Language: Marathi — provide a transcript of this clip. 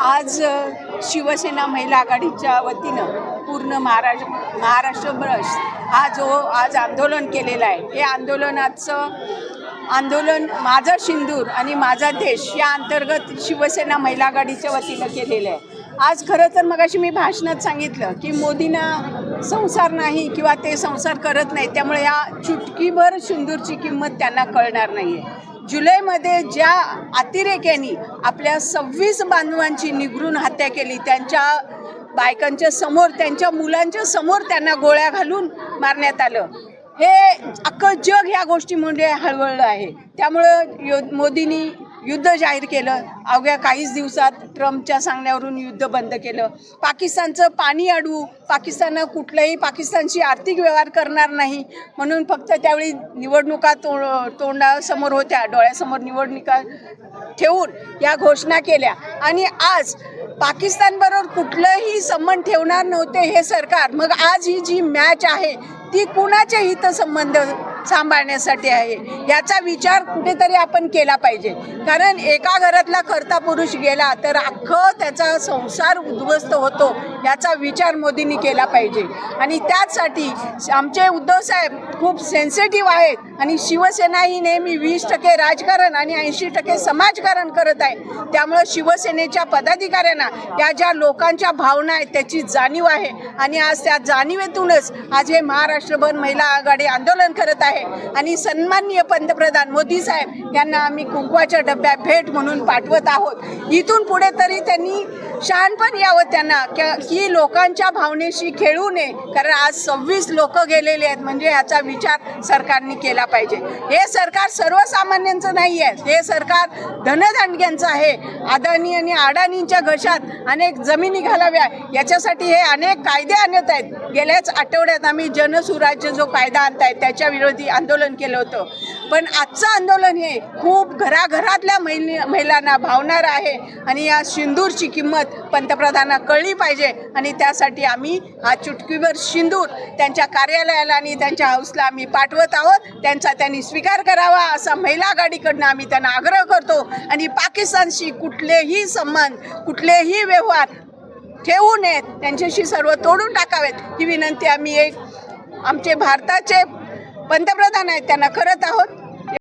आज शिवसेना महिला आघाडीच्या वतीनं पूर्ण महाराष्ट्रभर हा जो आज आंदोलन केलेलं आहे, हे आंदोलन माझा सिंदूर आणि माझा देश या अंतर्गत शिवसेना महिला आघाडीच्या वतीनं केलेलं आहे. आज खरं तर मगाशी मी भाषणात सांगितलं की मोदींना संसार नाही किंवा ते संसार करत नाही, त्यामुळे या चुटकीभर सिंदूरची किंमत त्यांना कळणार नाही आहे. जुलैमध्ये ज्या अतिरेक्यांनी आपल्या 26 बांधवांची निगरून हत्या केली, त्यांच्या बायकांच्या समोर, त्यांच्या मुलांच्या समोर त्यांना गोळ्या घालून मारण्यात आलं, हे अख्खं जग ह्या गोष्टीमुळे हळवळलं आहे. त्यामुळं मोदींनी युद्ध जाहीर केलं. अवघ्या काहीच दिवसात ट्रम्पच्या सांगण्यावरून युद्ध बंद केलं. पाकिस्तानचं पाणी अडवू, पाकिस्तानची आर्थिक व्यवहार करणार नाही म्हणून फक्त त्यावेळी निवडणुका तोंडासमोर होत्या, डोळ्यासमोर निवडणुका ठेवून या घोषणा केल्या. आणि आज पाकिस्तानबरोबर कुठलंही संबंध ठेवणार नव्हते हे सरकार. मग आज ही जी मॅच आहे ती कुणाचे हितसंबंध सांभाळण्यासाठी आहे, याचा विचार कुठेतरी आपण केला पाहिजे. कारण एका घरातला करता पुरुष गेला तर अख्खं त्याचा संसार उद्ध्वस्त होतो, याचा विचार मोदींनी केला पाहिजे. आणि त्याचसाठी आमचे उद्धव साहेब खूप सेन्सिटिव्ह आहेत आणि शिवसेना ही नेहमी 20% राजकारण आणि 80% समाजकारण करत आहे. त्यामुळं शिवसेनेच्या पदाधिकाऱ्यांना या ज्या लोकांच्या भावना आहेत त्याची जाणीव आहे आणि आज त्या जाणीवेतूनच आज हे महाराष्ट्रभर महिला आघाडी आंदोलन करत आहे. आणि सन्माननीय पंतप्रधान मोदी साहेब यांना आम्ही कुंकवाच्या डब्यात भेट म्हणून पाठवत आहोत. इथून पुढे तरी त्यांनी शहाणपण यावं त्यांना की लोकांच्या भावनेशी खेळू नये. कारण आज 26 लोक गेलेले आहेत म्हणजे याचा विचार सरकारने केला पाहिजे. हे सरकार सर्वसामान्यांचं नाही आहे, हे सरकार धनदांडग्यांचं आहे. अदानी आणि अडाणींच्या घशात अनेक जमिनी घालाव्या याच्यासाठी हे अनेक कायदे आणत आहेत. गेल्याच आठवड्यात आम्ही जनसुराज्य जो कायदा आणताय त्याच्या विरोधी आंदोलन केलं होतं. पण आजचं आंदोलन हे खूप घराघरातल्या महिलांना भावणार आहे आणि या सिंदूरची किंमत पंतप्रधानांना कळली पाहिजे. आणि त्यासाठी आम्ही हा चुटकीभर सिंदूर त्यांच्या कार्यालयाला आणि त्यांच्या हाऊसला आम्ही पाठवत आहोत. त्यांचा त्यांनी स्वीकार करावा असा महिला आघाडीकडनं आम्ही त्यांना आग्रह करतो. आणि पाकिस्तानशी कुठलेही संबंध, कुठलेही व्यवहार ठेवू नयेत, त्यांच्याशी सर्व तोडून टाकावेत ही विनंती आम्ही आमचे भारताचे पंतप्रधान आहेत त्यांना करत आहोत.